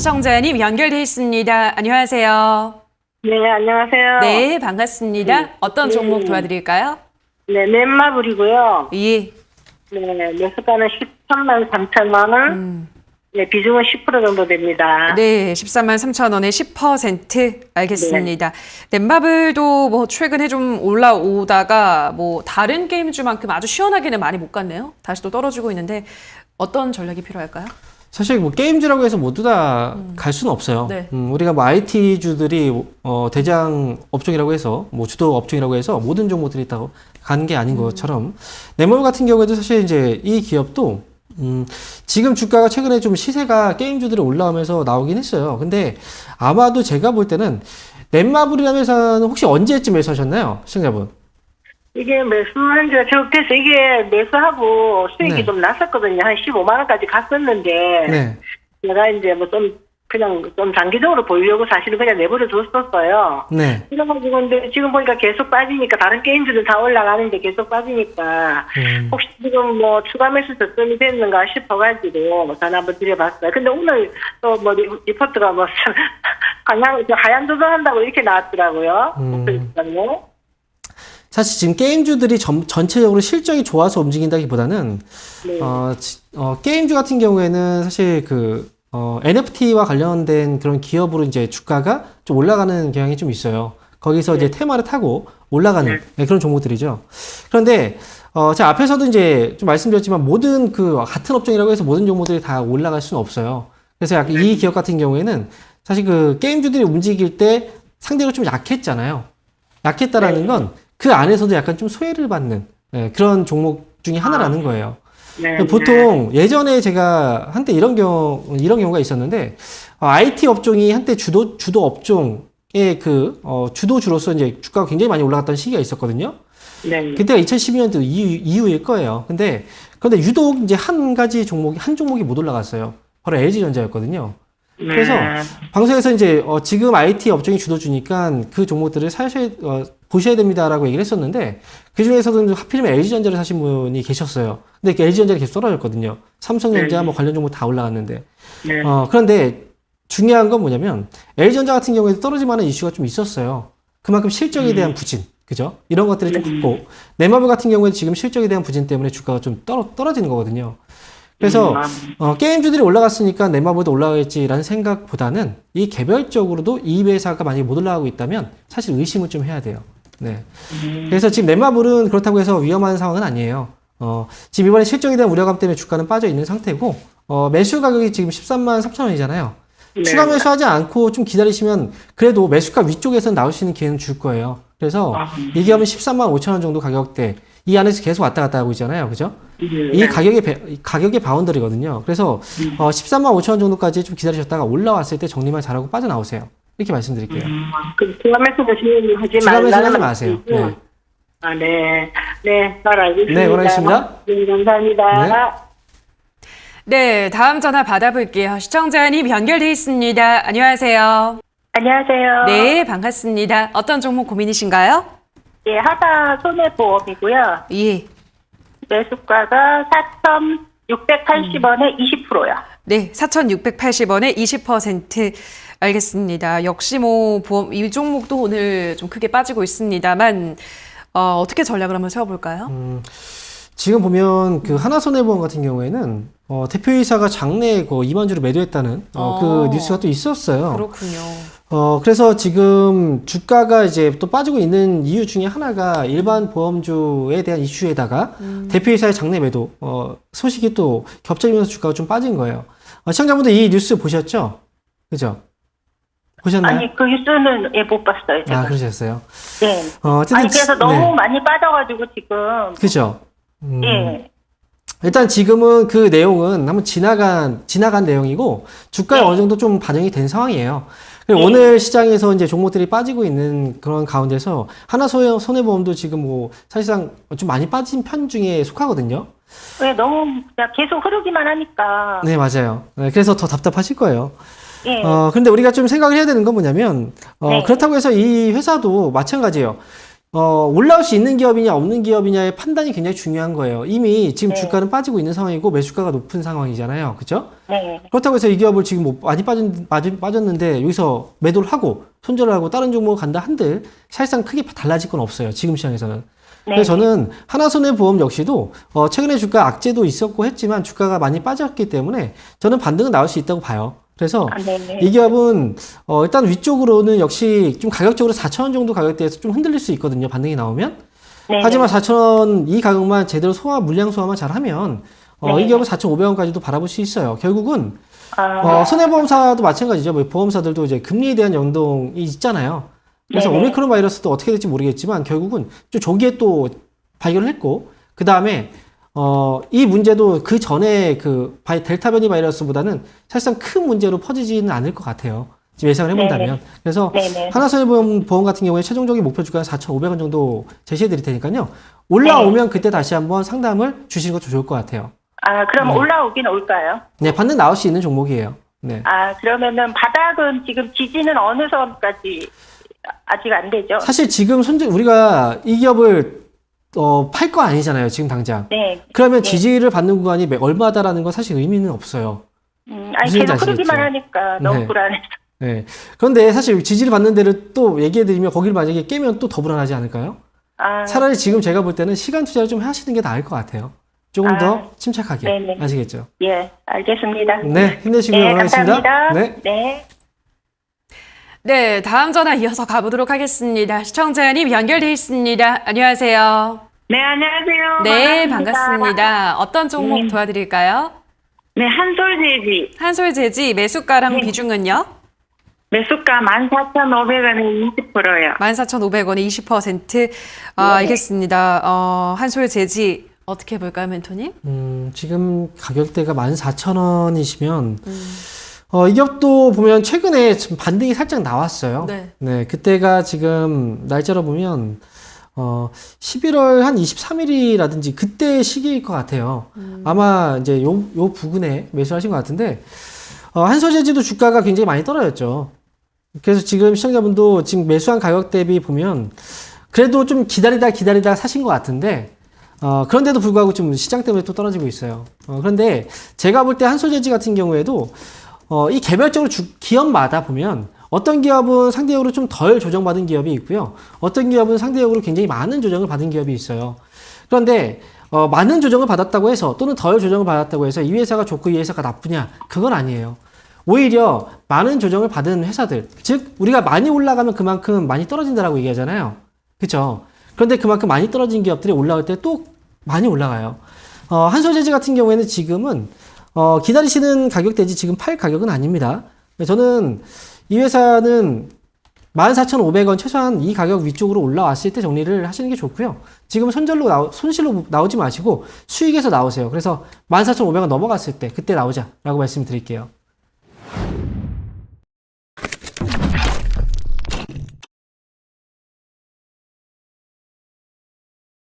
시청자님 연결돼 있습니다. 안녕하세요. 네, 안녕하세요. 네, 반갑습니다. 어떤 종목 도와드릴까요? 네, 넷마블이고요. 예. 네, 매수가는 13만 3천만 원. 네, 비중은 10% 정도 됩니다. 네, 13만 3천 원에 10% 알겠습니다. 넷마블도 뭐 최근에 좀 올라오다가 뭐 다른 게임주만큼 아주 시원하게는 많이 못 갔네요. 다시 또 떨어지고 있는데 어떤 전략이 필요할까요? 사실 뭐 게임주라고 해서 모두 다 갈 수는 없어요. 네. 우리가 뭐 IT주들이 대장 업종이라고 해서 뭐 주도 업종이라고 해서 모든 종목들이 다 가는 게 아닌 것처럼 넷마블 같은 경우에도 사실 이제 이 기업도 지금 주가가 최근에 좀 시세가 게임주들이 올라오면서 나오긴 했어요. 근데 아마도 제가 볼 때는 넷마블이라는 회사는 혹시 언제쯤 매수하셨나요? 시청자분? 이게 매수한 지가 적돼서 이게 매수하고 수익이 네. 좀 났었거든요. 한 15만 원까지 갔었는데. 네. 제가 이제 뭐 그냥 좀 장기적으로 보이려고 사실은 그냥 내버려 뒀었어요. 네. 그래가지고 근데 지금 보니까 계속 빠지니까 다른 게임들은 다 올라가는데 계속 빠지니까 혹시 지금 뭐 추가 매수 접근이 됐는가 싶어가지고 전화 한번 드려봤어요. 근데 오늘 또 뭐 리포트가 뭐 하향 조정한다고 이렇게 나왔더라고요. 목소리가요. 사실 지금 게임주들이 전체적으로 실적이 좋아서 움직인다기보다는 네. 게임주 같은 경우에는 사실 NFT와 관련된 그런 기업으로 이제 주가가 좀 올라가는 경향이 좀 있어요. 거기서 이제 테마를 타고 올라가는 그런 종목들이죠. 그런데 제가 앞에서도 이제 좀 말씀드렸지만 모든 같은 업종이라고 해서 모든 종목들이 다 올라갈 수는 없어요. 그래서 약간 이 기업 같은 경우에는 사실 게임주들이 움직일 때 상대로 좀 약했잖아요. 약했다라는 건 그 안에서도 약간 좀 소외를 받는 그런 종목 중에 하나라는 거예요. 보통 예전에 제가 한때 이런 경우가 있었는데, IT 업종이 한때 주도 업종의 주도주로서 이제 주가가 굉장히 많이 올라갔던 시기가 있었거든요. 네. 그때가 2012년도 이후일 거예요. 그런데 유독 이제 한 종목이 못 올라갔어요. 바로 LG전자였거든요. 그래서 방송에서 이제 지금 IT 업종이 주도주니까 그 종목들을 보셔야 됩니다라고 얘기를 했었는데, 그 중에서도 하필이면 LG전자를 사신 분이 계셨어요. 근데 LG전자가 계속 떨어졌거든요. 삼성전자 뭐 관련 종목 다 올라갔는데. 그런데 중요한 건 뭐냐면 LG전자 같은 경우에도 떨어질만한 이슈가 좀 있었어요. 그만큼 실적에 대한 부진, 그죠? 이런 것들이 좀 있고, 넷마블 같은 경우에도 지금 실적에 대한 부진 때문에 주가가 좀 떨어지는 거거든요. 그래서 게임주들이 올라갔으니까 넷마블도 올라가겠지라는 생각보다는 이 개별적으로도 이 회사가 만약에 못 올라가고 있다면 사실 의심을 좀 해야 돼요. 네. 그래서 지금 넷마블은 그렇다고 해서 위험한 상황은 아니에요. 지금 이번에 실적에 대한 우려감 때문에 주가는 빠져 있는 상태고, 매수 가격이 지금 13만 3천 원이잖아요. 추가 매수하지 않고 좀 기다리시면 그래도 매수가 위쪽에서 나올 수 있는 기회는 줄 거예요. 그래서 이 기업은 13만 5천 원 정도 가격대, 이 안에서 계속 왔다 갔다 하고 있잖아요. 그죠? 이 가격의 바운더리거든요. 그래서 13만 5천 원 정도까지 좀 기다리셨다가 올라왔을 때 정리만 잘하고 빠져나오세요. 이렇게 말씀드릴게요. 추가 매수는 추가 매수는 하지 마세요. 네. 네, 잘 알겠습니다. 네, 고맙습니다. 네, 감사합니다. 네, 다음 전화 받아볼게요. 시청자님 연결돼 있습니다. 안녕하세요. 안녕하세요. 네, 반갑습니다. 어떤 종목 고민이신가요? 예, 하다 손해보험이고요. 예. 매수가가 4,680원에 20%요. 네, 4,680원에 20% 알겠습니다. 역시 뭐 보험 이 종목도 오늘 좀 크게 빠지고 있습니다만 어떻게 전략을 한번 세워볼까요? 지금 보면 하나손해보험 같은 경우에는 대표이사가 장내에 2만 주를 매도했다는 그 뉴스가 또 있었어요. 그렇군요. 그래서 지금 주가가 이제 또 빠지고 있는 이유 중에 하나가 일반 보험주에 대한 이슈에다가 대표이사의 장내 매도 소식이 또 겹쳐지면서 주가가 좀 빠진 거예요. 시청자분들 이 뉴스 보셨죠? 그죠? 보셨나요? 아니, 그 뉴스는 못 봤어요, 제가. 그러셨어요? 네. 어쨌든 아니, 그래서 너무 많이 빠져가지고 지금. 그죠? 예. 일단 지금은 그 내용은 한번 지나간 내용이고 주가에 어느 정도 좀 반영이 된 상황이에요. 오늘 시장에서 이제 종목들이 빠지고 있는 그런 가운데서 하나손해보험도 지금 뭐 사실상 좀 많이 빠진 편 중에 속하거든요. 네, 너무 그냥 계속 흐르기만 하니까. 네, 맞아요. 네, 그래서 더 답답하실 거예요. 예. 근데 우리가 좀 생각을 해야 되는 건 뭐냐면, 그렇다고 해서 이 회사도 마찬가지예요. 올라올 수 있는 기업이냐 없는 기업이냐의 판단이 굉장히 중요한 거예요. 이미 지금 네. 주가는 빠지고 있는 상황이고 매수가가 높은 상황이잖아요. 그죠? 네. 그렇다고 해서 이 기업을 지금 뭐 많이 빠졌는데 여기서 매도를 하고 손절을 하고 다른 종목을 간다 한들 사실상 크게 달라질 건 없어요. 지금 시장에서는. 네. 그래서 저는 하나손해보험 역시도 최근에 주가 악재도 있었고 했지만 주가가 많이 빠졌기 때문에 저는 반등은 나올 수 있다고 봐요. 그래서 네. 이 기업은 일단 위쪽으로는 역시 좀 가격적으로 4,000원 정도 가격대에서 좀 흔들릴 수 있거든요. 반등이 나오면. 네. 하지만 4,000원 이 가격만 제대로 물량 소화만 잘하면 네. 이 기업은 4,500원까지도 바라볼 수 있어요. 결국은 아, 손해보험사도 마찬가지죠. 뭐 보험사들도 이제 금리에 대한 연동이 있잖아요. 그래서 네네. 오미크론 바이러스도 어떻게 될지 모르겠지만 결국은 좀 조기에 또 발견을 했고 그 다음에 이 문제도 그 전에 그 델타 변이 바이러스보다는 사실상 큰 문제로 퍼지지는 않을 것 같아요. 지금 예상을 해본다면. 네네. 그래서 네네. 하나손해보험 같은 경우에 최종적인 목표 주가는 4,500원 정도 제시해 드릴 테니까요. 올라오면 그때 다시 한번 상담을 주시는 것도 좋을 것 같아요. 아, 그럼 네. 올라오긴 올까요? 네, 반등 나올 수 있는 종목이에요. 네. 아, 그러면은 바닥은 지금 지지는 어느 선까지 아직 안 되죠? 사실 지금 우리가 이 기업을 팔 거 아니잖아요. 지금 당장. 네. 그러면 네. 지지를 받는 구간이 얼마다라는 건 사실 의미는 없어요. 아니, 무슨 계속 얘기인지 흐르기만 아시겠죠? 하니까 너무 네. 불안해서. 네. 그런데 사실 지지를 받는 데를 또 얘기해드리면 거기를 만약에 깨면 또 더 불안하지 않을까요? 아, 차라리 지금 제가 볼 때는 시간 투자를 좀 하시는 게 나을 것 같아요. 조금 더 침착하게. 네네. 아시겠죠? 예, 알겠습니다. 네. 힘내시길 네, 바라겠습니다. 감사합니다. 네. 네. 네, 다음 전화 이어서 가보도록 하겠습니다. 시청자님 연결돼 있습니다. 안녕하세요. 네, 안녕하세요. 네, 반갑습니다. 어떤 종목 네. 도와드릴까요? 네, 한솔제지. 한솔재지 매수가랑 네. 비중은요? 매수가 14,500원에 20%요. 14,500원에 20%. 알겠습니다. 한솔재지 어떻게 볼까요, 멘토님? 지금 가격대가 14,000원이시면 이 기업도 보면 최근에 좀 반등이 살짝 나왔어요. 네. 그때가 지금 날짜로 보면 11월 한 23일이라든지 그때 시기일 것 같아요. 아마 이제 요 부근에 매수하신 것 같은데 한솔재지도 주가가 굉장히 많이 떨어졌죠. 그래서 지금 시청자분도 지금 매수한 가격 대비 보면 그래도 좀 기다리다 사신 것 같은데 그런데도 불구하고 좀 시장 때문에 또 떨어지고 있어요. 그런데 제가 볼 때 한솔재지 같은 경우에도 이 개별적으로 기업마다 보면 어떤 기업은 상대적으로 좀 덜 조정받은 기업이 있고요. 어떤 기업은 상대적으로 굉장히 많은 조정을 받은 기업이 있어요. 그런데 많은 조정을 받았다고 해서 또는 덜 조정을 받았다고 해서 이 회사가 좋고 이 회사가 나쁘냐? 그건 아니에요. 오히려 많은 조정을 받은 회사들, 즉 우리가 많이 올라가면 그만큼 많이 떨어진다라고 얘기하잖아요. 그렇죠? 그런데 그만큼 많이 떨어진 기업들이 올라올 때 또 많이 올라가요. 한솔재지 같은 경우에는 지금은 기다리시는 가격대지 지금 팔 가격은 아닙니다. 저는 이 회사는 14,500원 최소한 이 가격 위쪽으로 올라왔을 때 정리를 하시는 게 좋고요. 지금 손실로 나오지 마시고 수익에서 나오세요. 그래서 14,500원 넘어갔을 때 그때 나오자라고 말씀드릴게요.